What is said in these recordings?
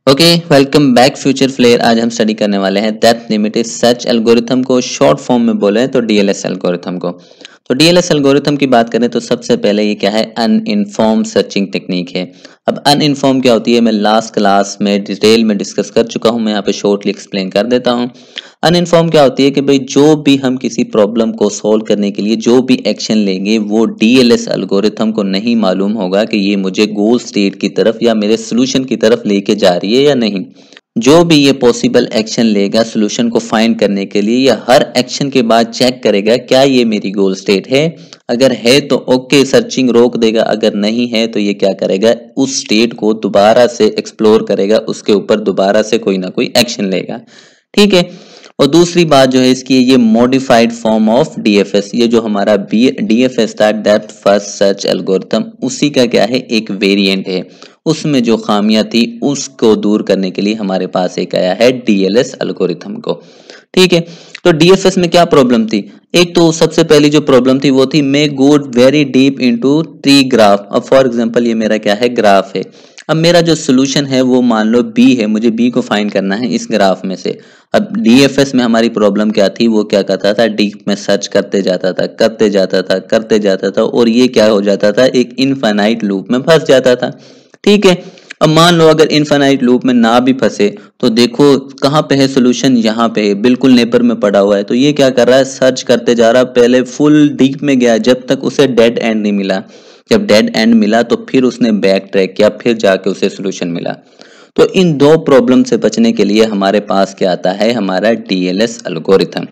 Okay, welcome back future flair. आज हम study करने वाले हैं डेप्थ लिमिटेड सर्च एल्गोरिथम को। शॉर्ट फॉर्म में बोले तो डीएलएस एल्गोरिथम को। तो डीएलएस एल्गोरिथम की बात करें तो सबसे पहले ये क्या है, अनइन्फॉर्म सर्चिंग टेक्निक है। अब अनइन्फॉर्म क्या होती है, मैं लास्ट क्लास में डिटेल में डिस्कस कर चुका हूं, मैं यहाँ पे शॉर्टली एक्सप्लेन कर देता हूं। अनइन्फॉर्म क्या होती है कि भाई जो भी हम किसी प्रॉब्लम को सॉल्व करने के लिए जो भी एक्शन लेंगे वो डीएलएस एल्गोरिथम को नहीं मालूम होगा कि ये मुझे गोल स्टेट की तरफ या मेरे सोल्यूशन की तरफ लेके जा रही है या नहीं। जो भी ये पॉसिबल एक्शन लेगा सोल्यूशन को फाइंड करने के लिए, या हर एक्शन के बाद चेक करेगा क्या ये मेरी गोल स्टेट है। अगर है तो ओके, सर्चिंग रोक देगा। अगर नहीं है तो ये क्या करेगा, उस स्टेट को दोबारा से एक्सप्लोर करेगा, उसके ऊपर दोबारा से कोई ना कोई एक्शन लेगा। ठीक है। और दूसरी बात जो है इसकी, ये मॉडिफाइड फॉर्म ऑफ डीएफएस, ये जो हमारा डीएफएस था, डेप्थ फर्स्ट सर्च एल्गोरिथम, उसी का क्या है, एक वेरिएंट है। उसमें जो खामियां थी उसको दूर करने के लिए हमारे पास एक आया है डीएलएस एल्गोरिथम को। ठीक है। तो डीएफएस में क्या प्रॉब्लम थी, एक तो सबसे पहली जो प्रॉब्लम थी वो थी may go very deep into tree graph. अब फॉर एग्जांपल ये मेरा क्या है, ग्राफ है। अब मेरा जो सोल्यूशन है वो मान लो बी है, मुझे बी को फाइंड करना है इस ग्राफ में से। अब डीएफएस में हमारी प्रॉब्लम क्या थी, वो क्या करता था, डीप में सर्च करते जाता था करते जाता था करते जाता था, और ये क्या हो जाता था, एक इनफाइनाइट लूप में फंस जाता था। ठीक है। अब मान लो अगर इनफाइनाइट लूप में ना भी फंसे तो देखो कहाँ पे है सोल्यूशन, यहाँ पे है, बिल्कुल नेबर में पड़ा हुआ है। तो ये क्या कर रहा है, सर्च करते जा रहा है, पहले फुल डीप में गया जब तक उसे डेड एंड नहीं मिला। जब डेड एंड मिला तो फिर उसने बैक ट्रैक किया, फिर जाके उसे सोल्यूशन मिला। तो इन दो प्रॉब्लम से बचने के लिए हमारे पास क्या आता है, हमारा डीएलएस एल्गोरिथम।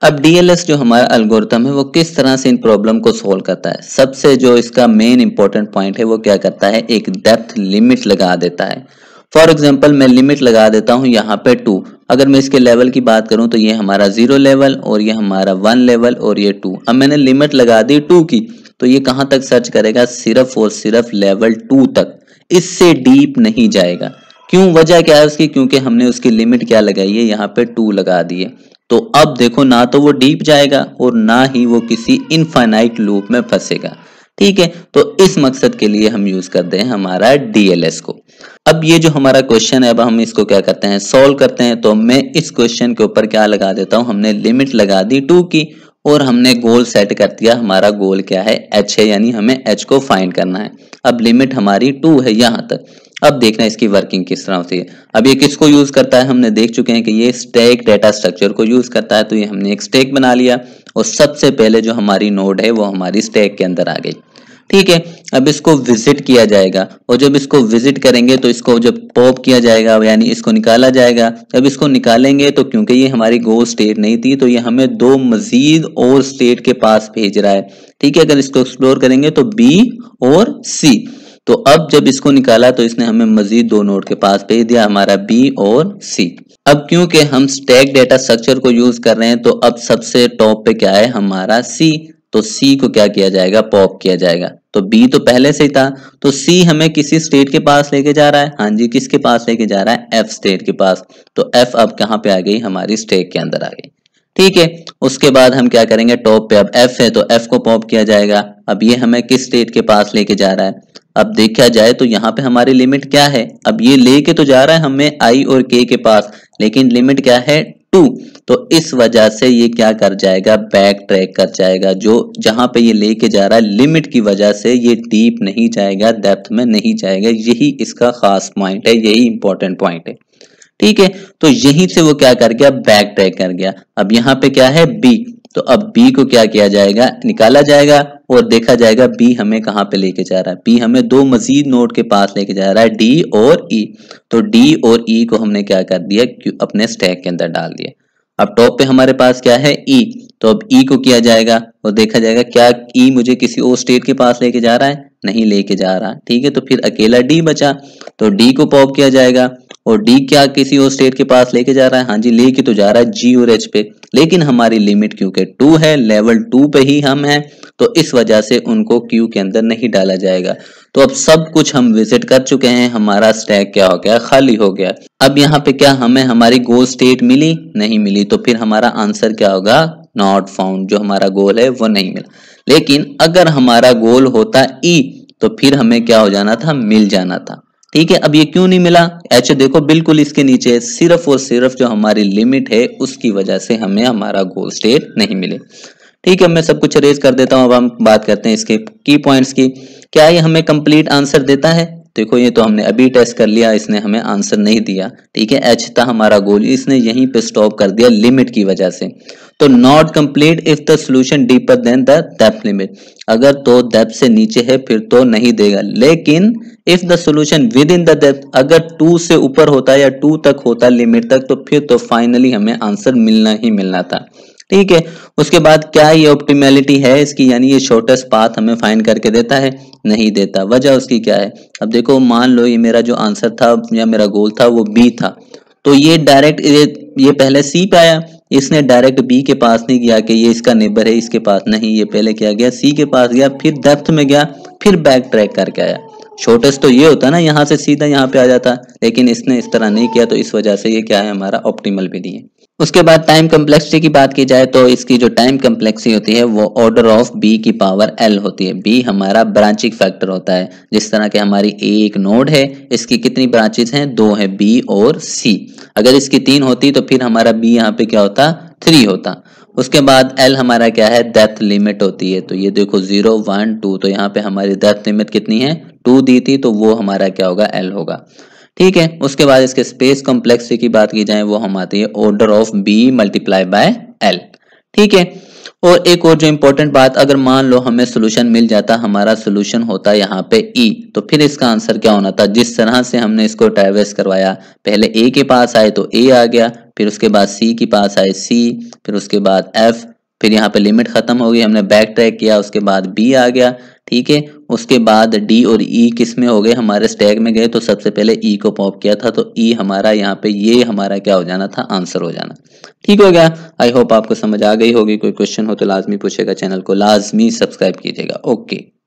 अब डीएलएस जो हमारा एल्गोरिथम है वो किस तरह से इन प्रॉब्लम को सोल्व करता है, सबसे जो इसका मेन इंपॉर्टेंट पॉइंट है वो क्या करता है, एक डेप्थ लिमिट लगा देता है। फॉर एग्जांपल मैं लिमिट लगा देता हूं यहाँ पे 2। अगर मैं इसके लेवल की बात करूं तो ये हमारा 0 लेवल और ये हमारा 1 लेवल और ये 2। अब मैंने लिमिट लगा दी 2 की, तो ये कहां तक सर्च करेगा, सिर्फ और सिर्फ लेवल 2 तक, इससे डीप नहीं जाएगा। क्यों, वजह क्या है उसकी, क्योंकि हमने उसकी लिमिट क्या लगाई है, यहाँ पे 2 लगा दी है। तो अब देखो ना तो वो डीप जाएगा और ना ही वो किसी इनफाइनाइट लूप में फंसेगा। ठीक है। तो इस मकसद के लिए हम यूज करते हैं हमारा डीएलएस को। अब ये जो हमारा क्वेश्चन है, अब हम इसको क्या करते हैं, सॉल्व करते हैं। तो मैं इस क्वेश्चन के ऊपर क्या लगा देता हूं, हमने लिमिट लगा दी 2 की और हमने गोल सेट कर दिया। हमारा गोल क्या है, एच है, यानी हमें एच को फाइंड करना है। अब लिमिट हमारी 2 है यहां तक। अब देखना इसकी वर्किंग किस तरह होती है। अब ये किसको यूज करता है, हमने देख चुके हैं कि ये स्टैक डेटा स्ट्रक्चर को यूज करता है। तो ये हमने एक स्टैक बना लिया और सबसे पहले जो हमारी नोड है वो हमारी स्टैक के अंदर आ गई। ठीक है। अब इसको विजिट किया जाएगा और जब इसको विजिट करेंगे तो इसको जब पॉप किया जाएगा, यानी इसको निकाला जाएगा। जब इसको निकालेंगे तो क्योंकि ये हमारी गोल स्टेट नहीं थी तो ये हमें 2 मजीद और स्टेट के पास भेज रहा है। ठीक है। अगर इसको एक्सप्लोर करेंगे तो बी और सी। तो अब जब इसको निकाला तो इसने हमें मजीद 2 नोड के पास भेज दिया, हमारा बी और सी। अब क्योंकि हम स्टैक डेटा स्ट्रक्चर को यूज कर रहे हैं तो अब सबसे टॉप पे क्या है, हमारा सी। तो सी को क्या किया जाएगा, पॉप किया जाएगा। तो बी तो पहले से ही था, तो सी हमें किसी स्टेट के पास लेके जा रहा है। हाँ जी, किसके पास लेके जा रहा है, एफ स्टेट के पास। तो एफ अब कहाँ पे आ गई, हमारी स्टैक के अंदर आ गई। ठीक है। उसके बाद हम क्या करेंगे, टॉप पे अब एफ है तो एफ को पॉप किया जाएगा। अब ये हमें किस स्टेट के पास लेके जा रहा है, अब देखा जाए तो यहाँ पे हमारी लिमिट क्या है, अब ये लेके तो जा रहा है हमें आई और के के पास, लेकिन लिमिट क्या है, 2। तो इस वजह से ये क्या कर जाएगा, बैक ट्रैक कर जाएगा। जो जहां पे ये लेके जा रहा है लिमिट की वजह से ये डीप नहीं जाएगा, डेप्थ में नहीं जाएगा। यही इसका खास पॉइंट है, यही इंपॉर्टेंट पॉइंट है। ठीक है। तो यहीं से वो क्या कर गया, बैक ट्रैक कर गया। अब यहाँ पे क्या है, बी। तो अब बी को क्या किया जाएगा, निकाला जाएगा और देखा जाएगा बी हमें कहाँ पे लेके जा रहा है। बी हमें 2 मजीद नोड के पास लेके जा रहा है, डी और ई। तो डी और ई को हमने क्या कर दिया, अपने स्टैक के अंदर डाल दिया। अब टॉप पे हमारे पास क्या है, ई। तो अब ई को किया जाएगा और देखा जाएगा क्या ई मुझे किसी और स्टेट के पास लेके जा रहा है, नहीं लेके जा रहा। ठीक है। तो फिर अकेला डी बचा, तो डी को पॉप किया जाएगा और डी क्या किसी और स्टेट के पास लेके जा रहा है, हाँ जी लेके तो जा रहा है जी और एच पे, लेकिन हमारी लिमिट क्योंकि 2 है, लेवल 2 पे ही हम हैं, तो इस वजह से उनको क्यू के अंदर नहीं डाला जाएगा। तो अब सब कुछ हम विजिट कर चुके हैं, हमारा स्टैक क्या हो गया, खाली हो गया। अब यहाँ पे क्या हमें हमारी गोल स्टेट मिली, नहीं मिली, तो फिर हमारा आंसर क्या होगा, नॉट फाउंड। जो हमारा गोल है वो नहीं मिला। लेकिन अगर हमारा गोल होता ई तो फिर हमें क्या हो जाना था, मिल जाना था। ठीक है, अब ये क्यों नहीं मिला, एच देखो बिल्कुल इसके नीचे है, सिर्फ और सिर्फ जो हमारी लिमिट है उसकी वजह से हमें हमारा गोल स्टेट नहीं मिले। ठीक है, मैं सब कुछ अरेज कर देता हूँ। अब हम बात करते हैं इसके की पॉइंट्स की। क्या ये हमें कंप्लीट आंसर देता है? देखो ये तो हमने अभी टेस्ट कर लिया, इसने हमें आंसर नहीं दिया। ठीक है, एच था हमारा गोल, इसने यहीं पे स्टॉप कर दिया लिमिट की वजह से। तो not complete if the solution deeper than the depth limit, अगर तो डेप्थ से नीचे है फिर तो नहीं देगा, लेकिन if the solution with in the depth, अगर 2 से ऊपर होता या 2 तक होता लिमिट तक, तो फिर तो फाइनली हमें आंसर मिलना ही मिलना था। ठीक है, उसके बाद क्या ये ऑप्टिमैलिटी है इसकी, यानी ये शॉर्टेस्ट पाथ हमें फाइंड करके देता है? नहीं देता। वजह उसकी क्या है? अब देखो मान लो ये मेरा जो आंसर था या मेरा गोल था वो बी था, तो ये डायरेक्ट ये पहले सी पे आया, इसने डायरेक्ट बी के पास नहीं गया कि ये इसका नेबर है इसके पास, नहीं, ये पहले क्या गया, सी के पास गया, फिर डेप्थ में गया, फिर बैक ट्रैक करके आया। शॉर्टेस्ट तो ये होता है ना, यहाँ से सीधा यहाँ पे आ जाता, लेकिन इसने इस तरह नहीं किया, तो इस वजह से ये क्या है, हमारा ऑप्टिमल भी नहीं है। उसके बाद टाइम कम्प्लेक्सिटी की बात की जाए तो इसकी जो टाइम कम्प्लेक्सिटी होती है वो ऑर्डर ऑफ बी की पावर एल होती है। बी हमारा ब्रांचिंग फैक्टर होता है, जिस तरह के हमारी ए एक नोड है, इसकी कितनी ब्रांचेस हैं, 2 है, बी और सी। अगर इसकी 3 होती तो फिर हमारा बी यहाँ पे क्या होता, 3 होता। उसके बाद एल हमारा क्या है, डेप्थ लिमिट होती है। तो ये देखो 0 1 2, तो यहाँ पे हमारी डेप्थ लिमिट कितनी है, 2 दी थी, तो वो हमारा क्या होगा, एल होगा। ठीक है, उसके बाद इसके स्पेस कॉम्प्लेक्सिटी की बात की जाए वो हम आती है order of B multiply by L. ठीक है, और एक और जो इंपॉर्टेंट बात, अगर मान लो हमें सोल्यूशन मिल जाता, हमारा सोल्यूशन होता यहाँ पे ई, तो फिर इसका आंसर क्या होना था, जिस तरह से हमने इसको ट्रैवर्स करवाया, पहले ए के पास आए तो ए आ गया, फिर उसके बाद सी के पास आए सी, फिर उसके बाद एफ, फिर यहाँ पे लिमिट खत्म हो गई, हमने बैक ट्रैक किया, उसके बाद बी आ गया। ठीक है, उसके बाद डी और ई किस में हो गए, हमारे स्टैक में गए, तो सबसे पहले ई को पॉप किया था, तो ई हमारा यहाँ पे ये हमारा क्या हो जाना था, आंसर हो जाना। ठीक हो गया, आई होप आपको समझ आ गई होगी। कोई क्वेश्चन हो तो लाजमी पूछेगा, चैनल को लाजमी सब्सक्राइब कीजिएगा। ओके।